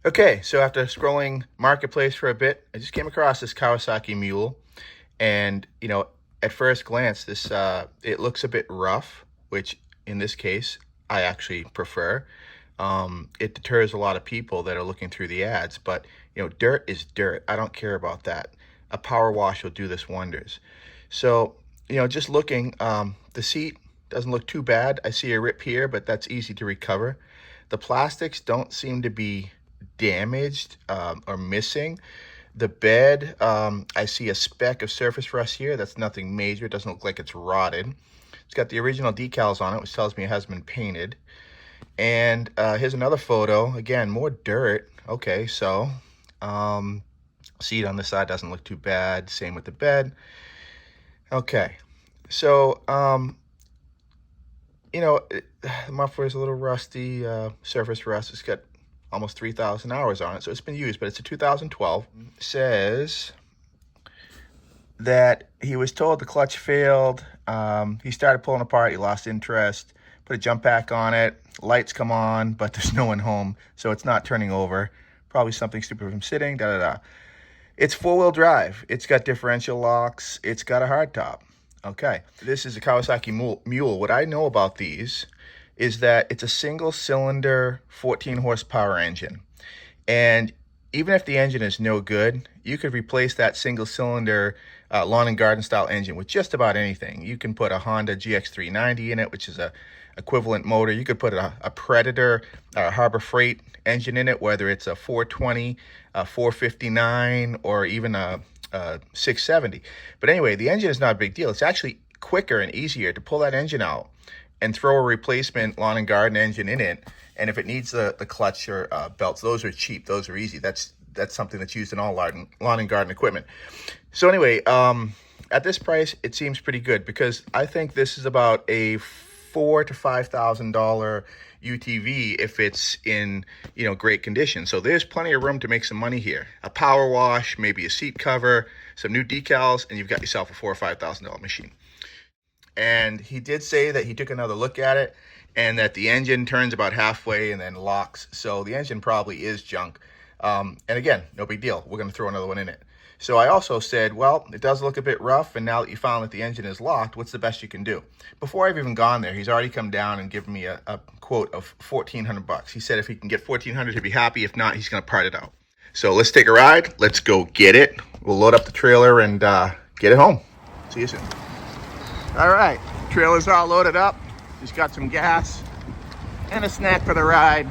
Okay, so after scrolling Marketplace for a bit, I just came across this Kawasaki Mule, and at first glance, this it looks a bit rough, which in this case I actually prefer. It deters a lot of people that are looking through the ads, but dirt is dirt. I don't care about that. A power wash will do this wonders. So, just looking, the seat doesn't look too bad. I see a rip here, but that's easy to recover. The plastics don't seem to be damaged or missing. The bed, I see a speck of surface rust here. That's nothing major. It doesn't look like it's rotted. It's got the original decals on it, which tells me it hasn't been painted. And here's another photo. Again, more dirt. Okay, so seat on the side doesn't look too bad. Same with the bed. Okay, so the muffler is a little rusty, surface rust. It's got almost 3,000 hours on it, so it's been used, but it's a 2012. Says that he was told the clutch failed. He started pulling apart, he lost interest, put a jump pack on it, lights come on, but there's no one home, so it's not turning over. Probably something stupid from sitting, da-da-da. It's four-wheel drive. It's got differential locks. It's got a hardtop. Okay, this is a Kawasaki Mule. What I know about these is that it's a single-cylinder 14 horsepower engine. And even if the engine is no good, you could replace that single-cylinder lawn and garden style engine with just about anything. You can put a Honda GX390 in it, which is a equivalent motor. You could put a Predator Harbor Freight engine in it, whether it's a 420, a 459, or even a 670. But anyway, the engine is not a big deal. It's actually quicker and easier to pull that engine out and throw a replacement lawn and garden engine in it. And if it needs the clutch or belts, those are cheap. Those are easy. That's something that's used in all lawn and garden equipment. So anyway, at this price, it seems pretty good because I think this is about a $4,000 to $5,000 UTV if it's in great condition. So there's plenty of room to make some money here. A power wash, maybe a seat cover, some new decals, and you've got yourself a $4,000 or $5,000 machine. And he did say that he took another look at it and that the engine turns about halfway and then locks. So the engine probably is junk. And again, no big deal. We're going to throw another one in it. So I also said, well, it does look a bit rough, and now that you found that the engine is locked, what's the best you can do? Before I've even gone there, he's already come down and given me a quote of $1,400. He said if he can get $1,400, he'd be happy. If not, he's going to part it out. So let's take a ride. Let's go get it. We'll load up the trailer and get it home. See you soon. All right, trailer's all loaded up. Just got some gas and a snack for the ride.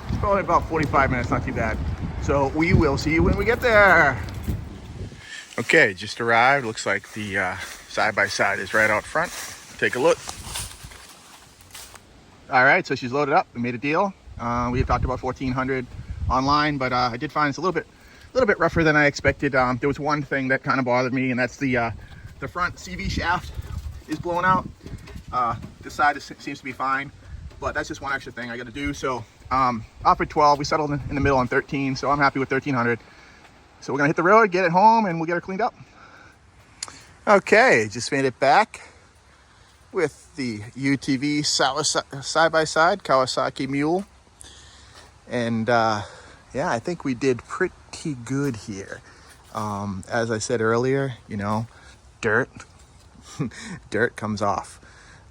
It's probably about 45 minutes, not too bad. So we will see you when we get there. Okay, just arrived. Looks like the side-by-side is right out front. Take a look. All right, so she's loaded up. We made a deal. We had talked about $1,400 online, but I did find it's a little bit rougher than I expected. There was one thing that kind of bothered me, and that's the front CV shaft is blown out. This side seems to be fine, but that's just one extra thing I got to do. So offered 12. We settled in the middle on 13, so I'm happy with 1,300. So we're gonna hit the road, get it home, and we'll get her cleaned up. Okay, just made it back with the UTV side-by-side Kawasaki Mule. And yeah, I think we did pretty good here. As I said earlier, dirt, dirt comes off.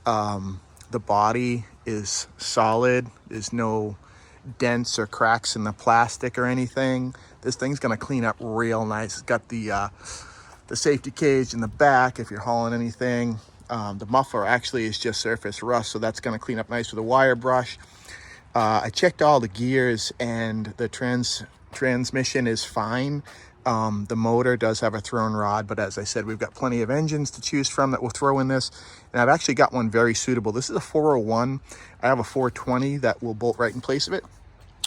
The body is solid. There's no dents or cracks in the plastic or anything. This thing's gonna clean up real nice. It's got the safety cage in the back if you're hauling anything. The muffler actually is just surface rust, so that's gonna clean up nice with a wire brush. I checked all the gears and the transmission is fine. The motor does have a thrown rod, but as I said, we've got plenty of engines to choose from that we'll throw in this. And I've actually got one very suitable. This is a 401. I have a 420 that will bolt right in place of it.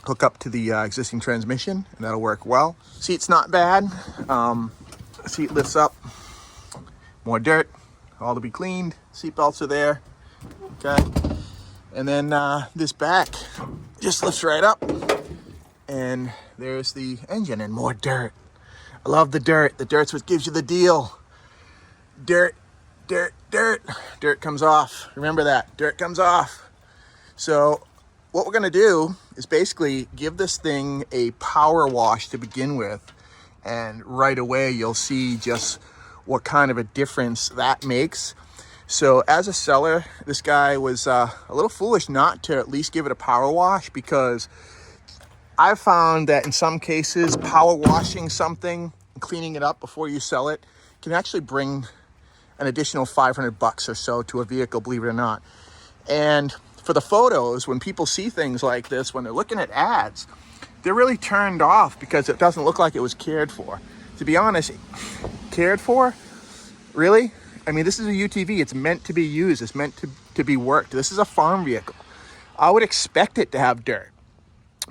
Hook up to the existing transmission, and that'll work well. Seat's not bad. Seat lifts up. More dirt, all to be cleaned. Seat belts are there. Okay. And then this back just lifts right up. And there's the engine and more dirt. I love the dirt. The dirt's what gives you the deal. Dirt, dirt, dirt. Dirt comes off. Remember that. Dirt comes off. So what we're gonna do is basically give this thing a power wash to begin with, and right away you'll see just what kind of a difference that makes. So as a seller, this guy was a little foolish not to at least give it a power wash, because I've found that in some cases, power washing something, cleaning it up before you sell it, can actually bring an additional $500 or so to a vehicle, believe it or not. And for the photos, when people see things like this, when they're looking at ads, they're really turned off because it doesn't look like it was cared for. To be honest, cared for? Really? I mean, this is a UTV. It's meant to be used. It's meant to be worked. This is a farm vehicle. I would expect it to have dirt,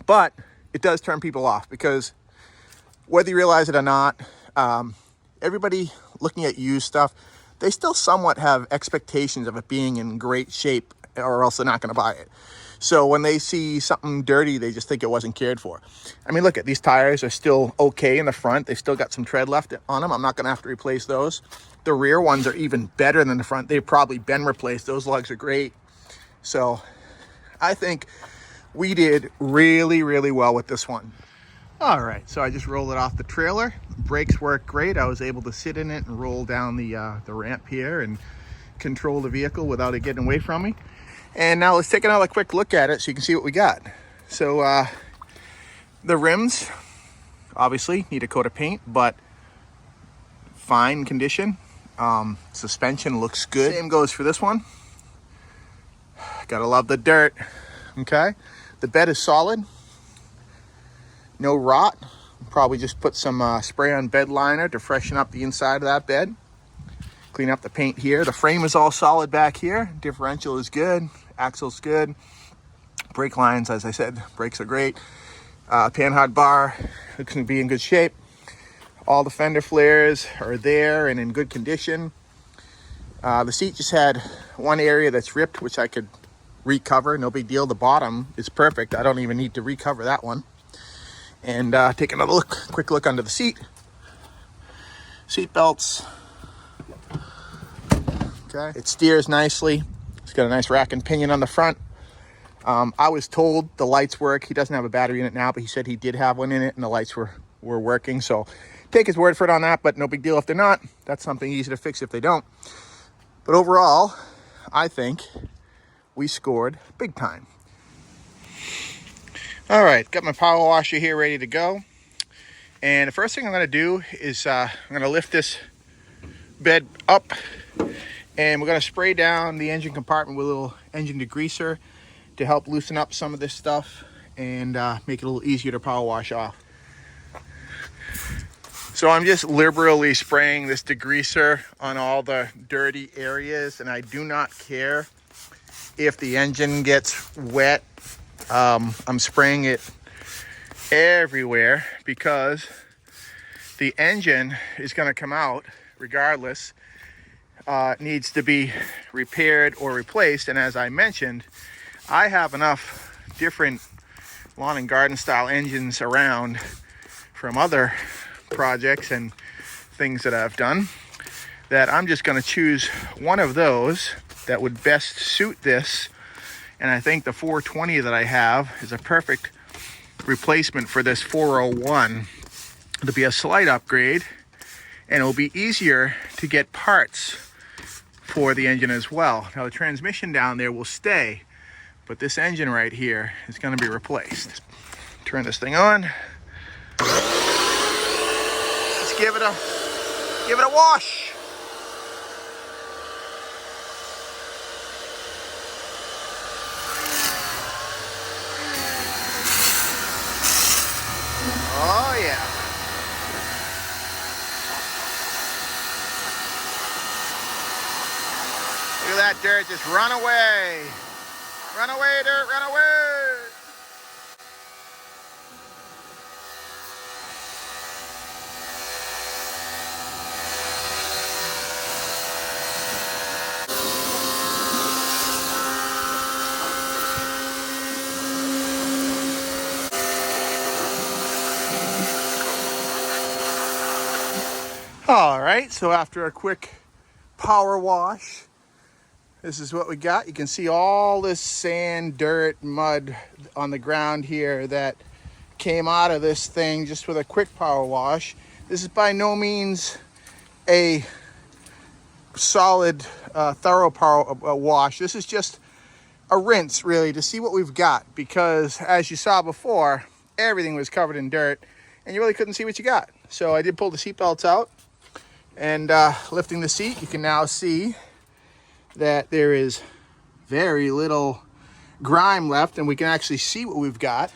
but it does turn people off, because whether you realize it or not, everybody looking at used stuff, they still somewhat have expectations of it being in great shape, or else they're not going to buy it. So when they see something dirty, they just think it wasn't cared for. I mean, look at these tires are still okay in the front. They've still got some tread left on them. I'm not going to have to replace those. The rear ones are even better than the front. They've probably been replaced. Those lugs are great. So I think we did really, really well with this one. All right, so I just rolled it off the trailer. Brakes work great. I was able to sit in it and roll down the ramp here and control the vehicle without it getting away from me. And now let's take another quick look at it so you can see what we got. So the rims obviously need a coat of paint, but fine condition. Suspension looks good. Same goes for this one. Gotta love the dirt. Okay, the bed is solid. No rot. Probably just put some spray on bed liner to freshen up the inside of that bed. Clean up the paint here. The frame is all solid back here. Differential is good. Axle's good. Brake lines, as I said, brakes are great. Panhard bar looks to be in good shape. All the fender flares are there and in good condition. The seat just had one area that's ripped, which I could recover. No big deal. The bottom is perfect. I don't even need to recover that one. And take another quick look under the seat. Seat belts. Okay. It steers nicely. It's got a nice rack and pinion on the front. I was told the lights work. He doesn't have a battery in it now, but he said he did have one in it and the lights were working. So take his word for it on that, but no big deal if they're not. That's something easy to fix if they don't. But overall, I think we scored big time. All right, got my power washer here ready to go. And the first thing I'm gonna do is I'm gonna lift this bed up, and we're gonna spray down the engine compartment with a little engine degreaser to help loosen up some of this stuff and make it a little easier to power wash off. So I'm just liberally spraying this degreaser on all the dirty areas, and I do not care if the engine gets wet. I'm spraying it everywhere because the engine is going to come out regardless. It needs to be repaired or replaced, and as I mentioned, I have enough different lawn and garden style engines around from other projects and things that I've done that I'm just going to choose one of those that would best suit this. And I think the 420 that I have is a perfect replacement for this 401. It'll be a slight upgrade, and it'll be easier to get parts for the engine as well. Now the transmission down there will stay, but this engine right here is going to be replaced. Turn this thing on. Let's give it a wash. Oh yeah. Look at that dirt, just run away. Run away, dirt, run away. All right, so after a quick power wash, This is what we got. You can see all this sand, dirt, mud on the ground here that came out of this thing just with a quick power wash. This is by no means a solid, thorough power wash. This is just a rinse, really, to see what we've got, because as you saw before, everything was covered in dirt and you really couldn't see what you got. So I did pull the seat belts out, and lifting the seat, you can now see that there is very little grime left, and we can actually see what we've got.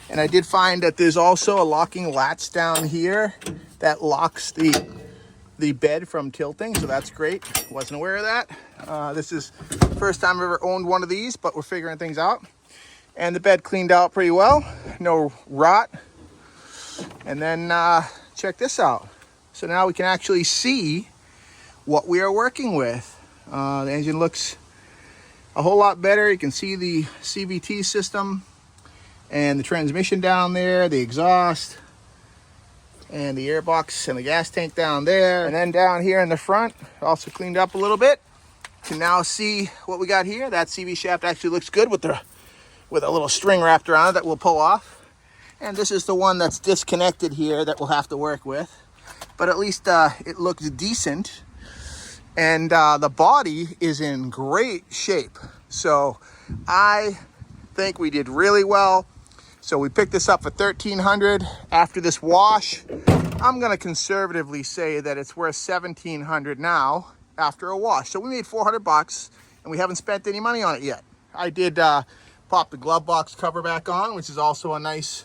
And I did find that there's also a locking latch down here that locks the bed from tilting, so that's great. Wasn't aware of that. This is the first time I've ever owned one of these, but we're figuring things out. And the bed cleaned out pretty well, no rot. And then check this out. So now we can actually see what we are working with. The engine looks a whole lot better. You can see the CVT system and the transmission down there, the exhaust, and the airbox and the gas tank down there. And then down here in the front, also cleaned up a little bit. You can now see what we got here. That CV shaft actually looks good with a little string wrapped around it that we'll pull off. And this is the one that's disconnected here that we'll have to work with. But at least it looks decent. And the body is in great shape. So I think we did really well. So we picked this up for $1,300 after this wash. I'm gonna conservatively say that it's worth $1,700 now after a wash. So we made $400 and we haven't spent any money on it yet. I did pop the glove box cover back on, which is also a nice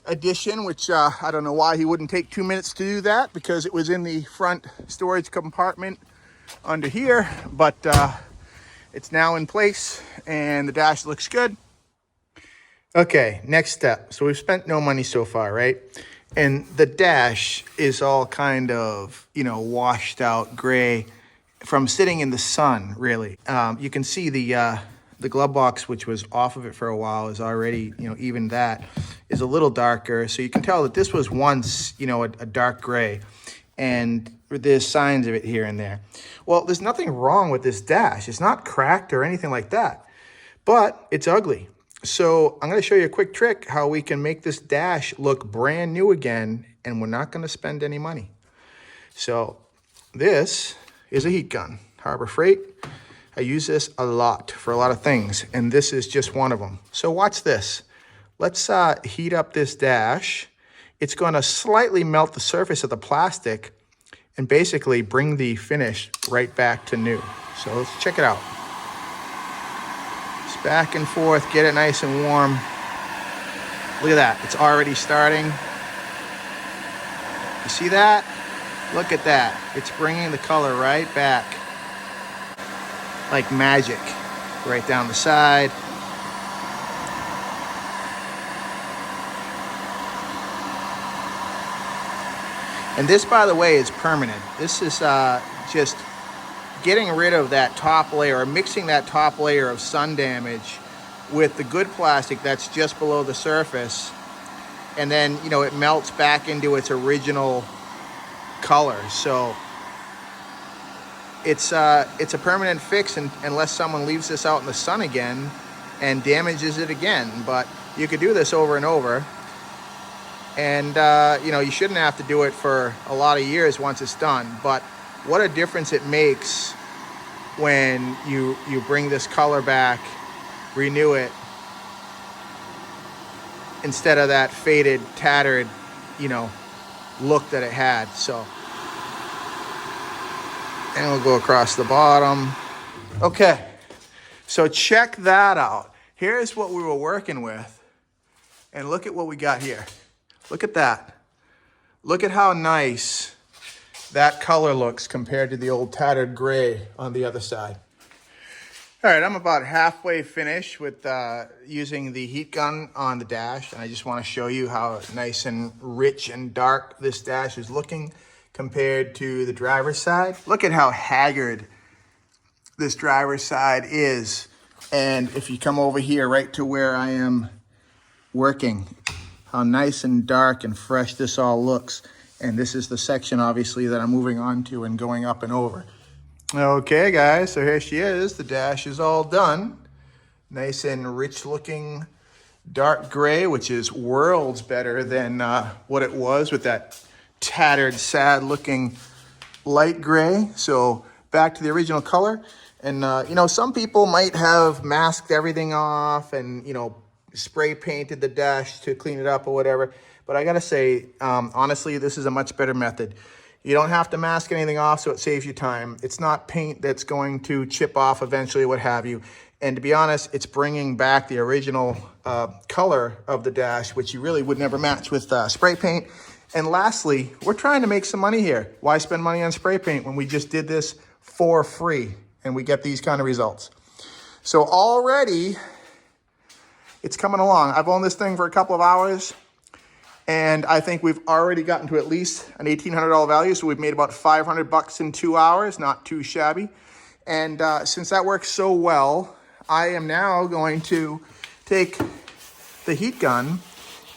addition, which I don't know why he wouldn't take 2 minutes to do that, because it was in the front storage compartment under here, but it's now in place and the dash looks good. Okay, next step. So we've spent no money so far, right? And the dash is all kind of, you know, washed out gray from sitting in the sun, really. You can see the glove box, which was off of it for a while, is already, you know, even that is a little darker. So you can tell that this was once, you know, a dark gray, and there's signs of it here and there. Well, there's nothing wrong with this dash. It's not cracked or anything like that, but it's ugly. So I'm going to show you a quick trick how we can make this dash look brand new again, and we're not going to spend any money. So this is a heat gun, Harbor Freight. I use this a lot for a lot of things, and this is just one of them. So watch this. Let's heat up this dash. It's going to slightly melt the surface of the plastic and basically bring the finish right back to new. So let's check it out. Just back and forth, get it nice and warm. Look at that, it's already starting. You see that? Look at that. It's bringing the color right back. Like magic. Right down the side. And this, by the way, is permanent. This is just getting rid of that top layer, or mixing that top layer of sun damage with the good plastic that's just below the surface. And then, you know, it melts back into its original color. So it's a permanent fix unless someone leaves this out in the sun again and damages it again. But you could do this over and over. And, you know, you shouldn't have to do it for a lot of years once it's done. But what a difference it makes when you bring this color back, renew it, instead of that faded, tattered, you know, look that it had. So, and we'll go across the bottom. Okay, so check that out. Here's what we were working with. And look at what we got here. Look at that. Look at how nice that color looks compared to the old tattered gray on the other side. All right, I'm about halfway finished with using the heat gun on the dash, and I just want to show you how nice and rich and dark this dash is looking compared to the driver's side. Look at how haggard this driver's side is. And if you come over here right to where I am working, how nice and dark and fresh this all looks. And this is the section, obviously, that I'm moving on to and going up and over. Okay, guys, so here she is. The dash is all done. Nice and rich looking dark gray, which is worlds better than what it was with that tattered, sad looking light gray. So back to the original color. And, you know, some people might have masked everything off and, you know, spray painted the dash to clean it up or whatever. But I got to say, honestly, this is a much better method. You don't have to mask anything off, so it saves you time. It's not paint that's going to chip off eventually, what have you. And to be honest, it's bringing back the original color of the dash, which you really would never match with spray paint. And lastly, we're trying to make some money here. Why spend money on spray paint when we just did this for free and we get these kind of results? So already, it's coming along. I've owned this thing for a couple of hours, and I think we've already gotten to at least an $1,800 value. So we've made about $500 in 2 hours, not too shabby. And since that works so well, I am now going to take the heat gun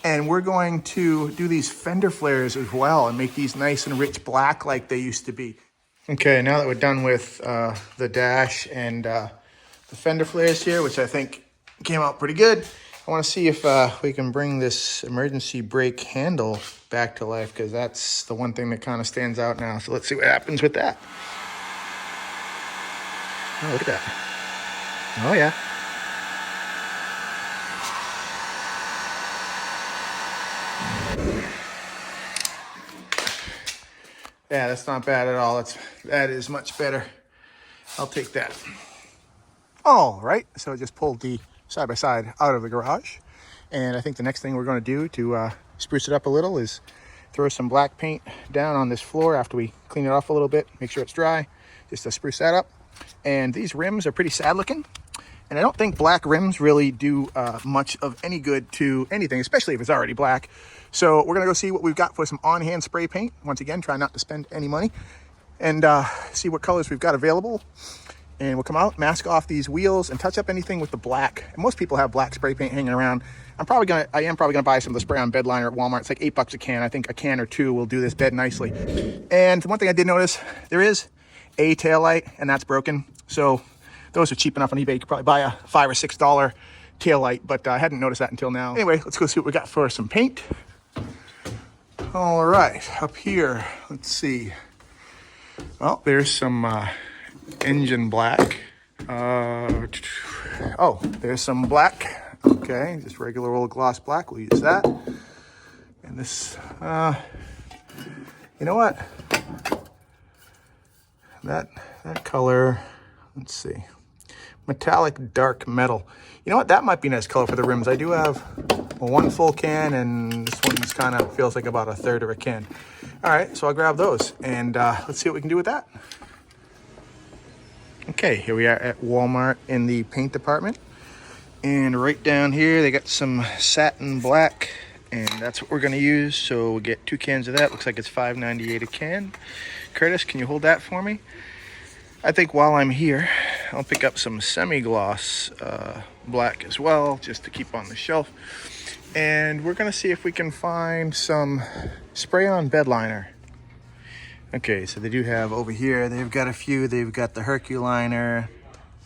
and we're going to do these fender flares as well and make these nice and rich black like they used to be. Okay, now that we're done with the dash and the fender flares here, which I think came out pretty good, I want to see if we can bring this emergency brake handle back to life, because that's the one thing that kind of stands out now. So let's see what happens with that. Oh, look at that. Oh, yeah. Yeah, that's not bad at all. That is much better. I'll take that. All right, so I just pulled the side-by-side out of the garage. And I think the next thing we're going to do to spruce it up a little is throw some black paint down on this floor after we clean it off a little bit, make sure it's dry, just to spruce that up. And these rims are pretty sad looking. And I don't think black rims really do much of any good to anything, especially if it's already black. So we're going to go see what we've got for some on-hand spray paint. Once again, try not to spend any money. And see what colors we've got available. And we'll come out, mask off these wheels, and touch up anything with the black. And most people have black spray paint hanging around. I am probably gonna buy some of the spray on bed liner at Walmart. It's like $8 a can. I think a can or two will do this bed nicely. And one thing I did notice, there is a taillight, and that's broken. So those are cheap enough on eBay. You could probably buy a $5 or $6 taillight, but I hadn't noticed that until now. Anyway, let's go see what we got for some paint. All right, up here, let's see. Well, there's some engine black. Oh, there's some black. Okay, just regular old gloss black. We'll use that. And this, you know what? That color, let's see. Metallic dark metal. You know what? That might be a nice color for the rims. I do have one full can, and this one's kind of feels like about a third of a can. All right, so I'll grab those, and let's see what we can do with that. Okay, here we are at Walmart in the paint department. And right down here, they got some satin black, and that's what we're gonna use. So we'll get 2 cans of that. Looks like it's $5.98 a can. Curtis, can you hold that for me? I think while I'm here, I'll pick up some semi-gloss black as well, just to keep on the shelf. And we're gonna see if we can find some spray-on bed liner. Okay, so they do have over here, they've got a few. They've got the Herculiner,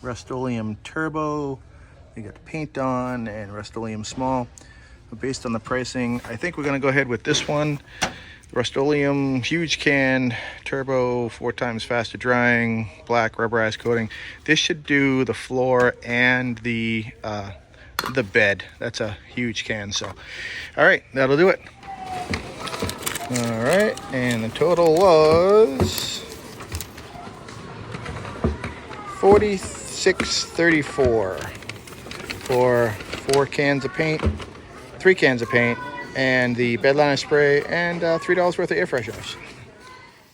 Rust-Oleum Turbo, they got the Paint On, and Rust-Oleum Small. But based on the pricing, I think we're gonna go ahead with this one. Rust-Oleum huge can, turbo, 4 times faster drying, black rubberized coating. This should do the floor and the bed. That's a huge can. So, all right, that'll do it. All right, and the total was $46.34 for 4 cans of paint, 3 cans of paint, and the bed liner spray, and $3 worth of air fresheners.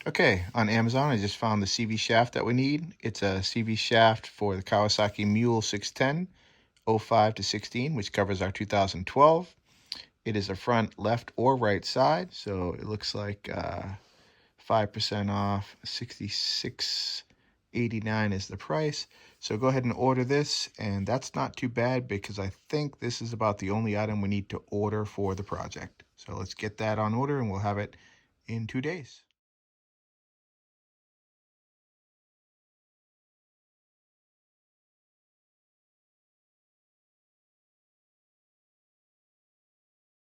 Okay, on Amazon, I just found the CV shaft that we need. It's a CV shaft for the Kawasaki Mule 610, 05 to 16, which covers our 2012. It is a front left or right side, so it looks like 5% off, $66.89 is the price. So go ahead and order this, and that's not too bad because I think this is about the only item we need to order for the project. So let's get that on order, and we'll have it in 2 days.